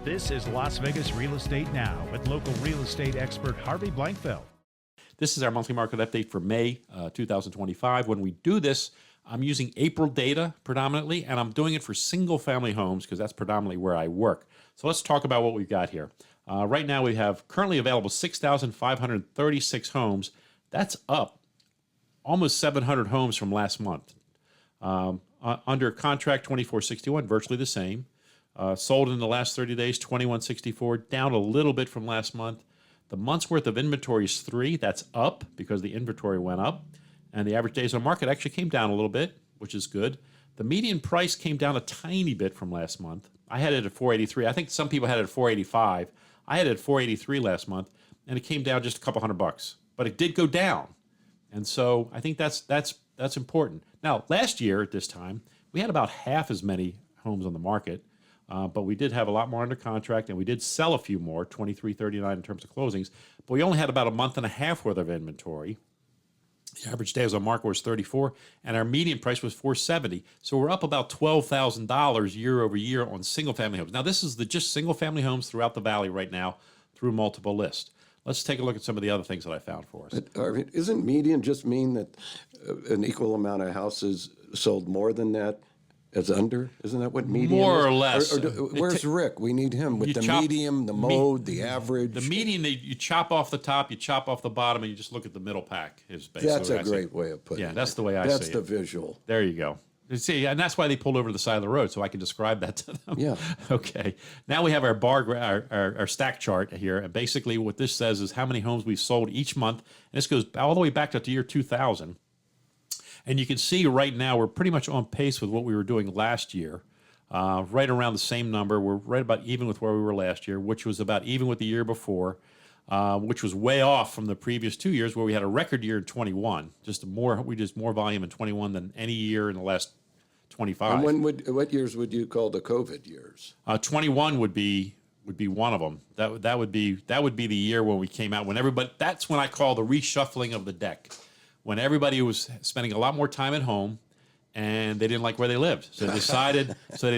This is Las Vegas Real Estate Now with local real estate expert Harvey Blankfeld. This is our monthly market update for May 2025. When we do this, I'm using April data predominantly, and I'm doing it for single-family homes because that's predominantly where I work. So let's talk about what we've got here. Right now we have currently available 6,536 homes. That's up almost 700 homes from last month. Under contract, 2,461, virtually the same. Sold in the last 30 days, 2,164, down a little bit from last month. The month's worth of inventory is 3. That's up because the inventory went up. And the average days on market actually came down a little bit, which is good. The median price came down a tiny bit from last month. I had it at 483. I think some people had it at 485. I had it at 483 last month, and it came down just a couple $100. But it did go down. And so I think that's important. Now, last year at this time, we had about half as many homes on the market. But we did have a lot more under contract, and we did sell a few more, 2,339 in terms of closings. But we only had about a month and a half worth of inventory. The average days on market was 34, and our median price was 470. So we're up about $12,000 year over year on single-family homes. Now, this is just single-family homes throughout the valley right now through multiple lists. Let's take a look at some of the other things that I found for us. But isn't median just mean that an equal amount of houses sold more than that? As under? Isn't that what median More is? or less. Where's Rick? We need him with the medium, the mode, the average. The median, you chop off the top, you chop off the bottom, and you just look at the middle pack. Is basically That's a great way of putting it. Yeah, that's the way I see it. That's the visual. There you go. See, and that's why they pulled over to the side of the road, so I can describe that to them. Yeah. Okay. Now we have our stack chart here, and basically what this says is how many homes we've sold each month. And this goes all the way back to the year 2000. And you can see right now we're pretty much on pace with what we were doing last year, right around the same number. We're right about even with where we were last year, which was about even with the year before, which was way off from the previous 2 years where we had a record year in 21. We did more volume in 21 than any year in the last 25. And what years would you call the COVID years? 21 would be one of them. That would be the year when we came out. That's when I call the reshuffling of the deck. When everybody was spending a lot more time at home and they didn't like where they lived. So they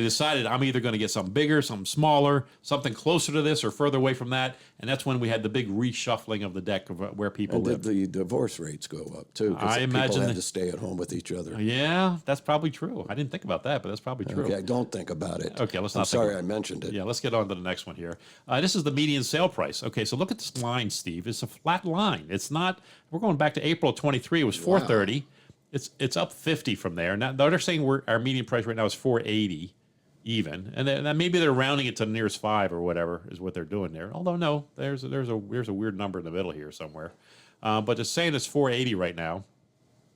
decided I'm either going to get something bigger, something smaller, something closer to this or further away from that. And that's when we had the big reshuffling of the deck of where people lived. Did the divorce rates go up too? I imagine people had to stay at home with each other. Yeah, that's probably true. I didn't think about that, but that's probably true. Okay, don't think about it. Okay, let's not. I'm sorry I mentioned it. Yeah, let's get on to the next one here. This is the median sale price. Okay, so look at this line, Steve. It's a flat line. It's not. We're going back to April 23. It was 430. Wow. It's up 50 from there. Now they're saying our median price right now is 480 even, and then maybe they're rounding it to the nearest 5 or whatever is what they're doing there. Although no, there's a weird number in the middle here somewhere, but it's saying it's 480 right now.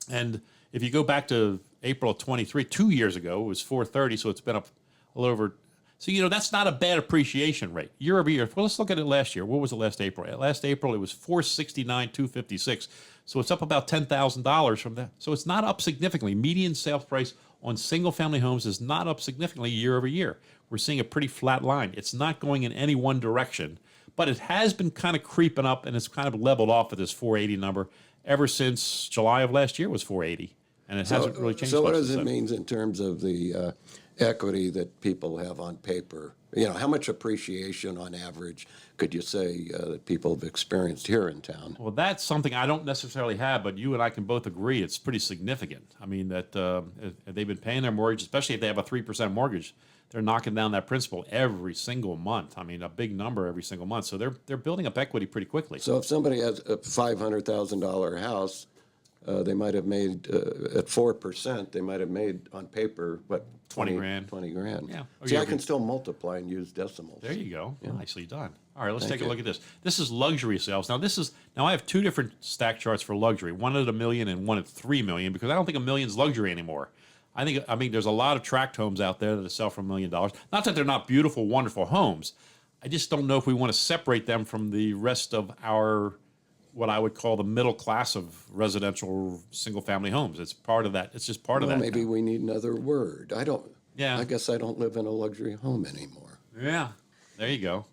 And if you go back to April 23, 2 years ago, it was 430, so it's been up a little over. So, that's not a bad appreciation rate year over year. Well, let's look at it last year. What was it last April? Last April, it was 469, 256. So it's up about $10,000 from that. So it's not up significantly. Median sales price on single-family homes is not up significantly year over year. We're seeing a pretty flat line. It's not going in any one direction, but it has been kind of creeping up, and it's kind of leveled off at this 480 number ever since July of last year was 480, and it hasn't really changed much. So what does it mean in terms of the equity that people have on paper? How much appreciation on average could you say that people have experienced here in town? Well, that's something I don't necessarily have, but you and I can both agree it's pretty significant. I mean, that they've been paying their mortgage, especially if they have a 3% mortgage, they're knocking down that principal every single month. I mean, a big number every single month. So they're building up equity pretty quickly. So if somebody has a $500,000 house, they might have made, at 4%, they might have made on paper, what? 20 grand. 20 grand. Yeah. See, I can still multiply and use decimals. There you go. Yeah. Nicely done. All right, let's take a look at this. This is luxury sales. Now I have two different stack charts for luxury, one at $1 million and one at $3 million, because I don't think $1 million's luxury anymore. I mean, there's a lot of tract homes out there that sell for $1 million. Not that they're not beautiful, wonderful homes. I just don't know if we want to separate them from the rest of what I would call the middle class of residential single-family homes. It's part of that. It's just part of that. Maybe we need another word. Yeah. I guess I don't live in a luxury home anymore. Yeah. There you go.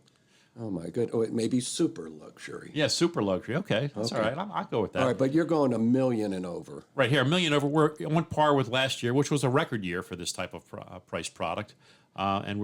Oh my good. Oh, it may be super luxury. Yeah, super luxury. Okay, that's all right. I'll go with that. All right, but you're going 1 million and over. Right here, a million over. We're on par with last year, which was a record year for this type of price product. And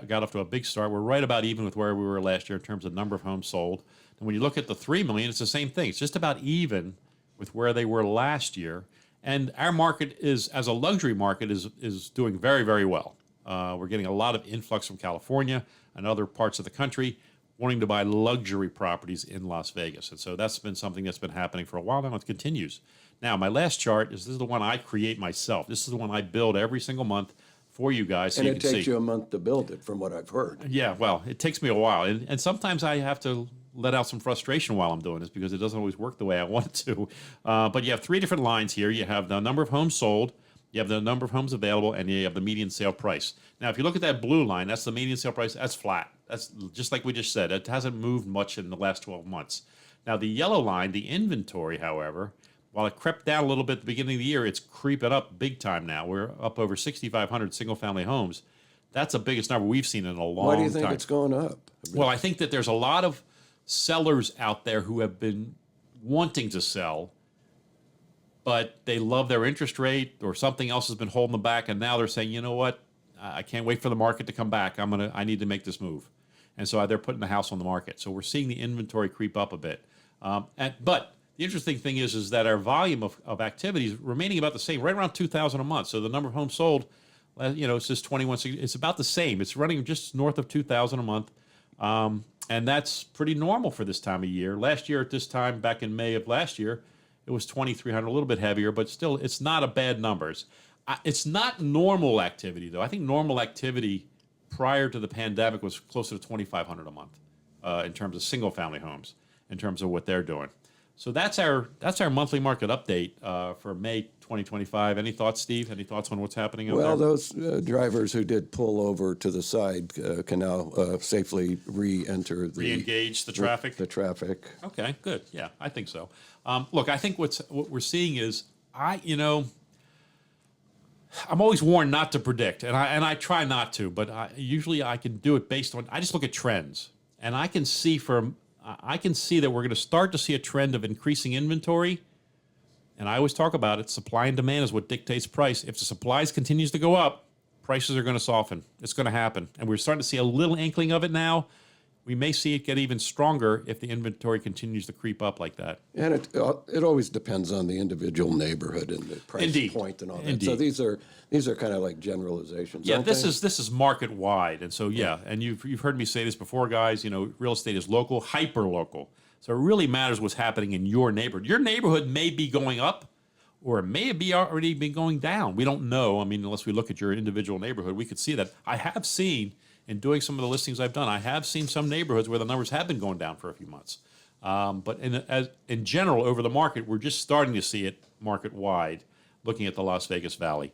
got off to a big start. We're right about even with where we were last year in terms of number of homes sold. And when you look at the 3 million, it's the same thing. It's just about even with where they were last year. And our market is, as a luxury market, is doing very, very well. We're getting a lot of influx from California and other parts of the country wanting to buy luxury properties in Las Vegas. And so that's been something that's been happening for a while now. It continues. Now, my last chart this is the one I create myself. This is the one I build every single month for you guys so And you it can see. takes you a month to build it, from what I've heard. Yeah, well, it takes me a while. And sometimes I have to let out some frustration while I'm doing this because it doesn't always work the way I want it to. But you have 3 different lines here. You have the number of homes sold, you have the number of homes available, and you have the median sale price. Now, if you look at that blue line, that's the median sale price. That's flat. That's just like we just said. It hasn't moved much in the last 12 months. Now, the yellow line, the inventory, however, while it crept down a little bit at the beginning of the year, it's creeping up big time now. We're up over 6,500 single-family homes. That's the biggest number we've seen in a long time. Why do you think it's going up? Well, I think that there's a lot of sellers out there who have been wanting to sell, but they love their interest rate or something else has been holding them back, and now they're saying, you know what, I can't wait for the market to come back. I need to make this move. And so they're putting the house on the market. So we're seeing the inventory creep up a bit. But the interesting thing is that our volume of activity is remaining about the same, right around 2,000 a month. So the number of homes sold, it's just 21. It's about the same. It's running just north of 2,000 a month. And that's pretty normal for this time of year. Last year at this time, back in May of last year, it was 2,300, a little bit heavier, but still, it's not a bad numbers. It's not normal activity, though. I think normal activity prior to the pandemic was closer to 2,500 a month in terms of single-family homes, in terms of what they're doing. So that's our monthly market update for May 2025. Any thoughts, Steve? Any thoughts on what's happening out there? Well, those drivers who did pull over to the side can now safely re-enter Re-engage the traffic? The traffic. Okay, good. Yeah, I think so. Look, I think what we're seeing is I'm always warned not to predict, and I try not to, but usually I can do it based on, I just look at trends, and I can see that we're going to start to see a trend of increasing inventory, and I always talk about it, supply and demand is what dictates price. If the supplies continues to go up, prices are going to soften. It's going to happen, and we're starting to see a little inkling of it now. We may see it get even stronger if the inventory continues to creep up like that. And it always depends on the individual neighborhood and the price point and all that. Indeed. So these are kind of like generalizations. Yeah, aren't this they? is market wide, and so and you've heard me say this before, guys. Real estate is local, hyper local. So it really matters what's happening in your neighborhood. Your neighborhood may be going up, or it may be already been going down. We don't know. I mean, unless we look at your individual neighborhood, we could see that. I have seen. In doing some of the listings I've done, I have seen some neighborhoods where the numbers have been going down for a few months. But in general, over the market, we're just starting to see it market-wide, looking at the Las Vegas Valley.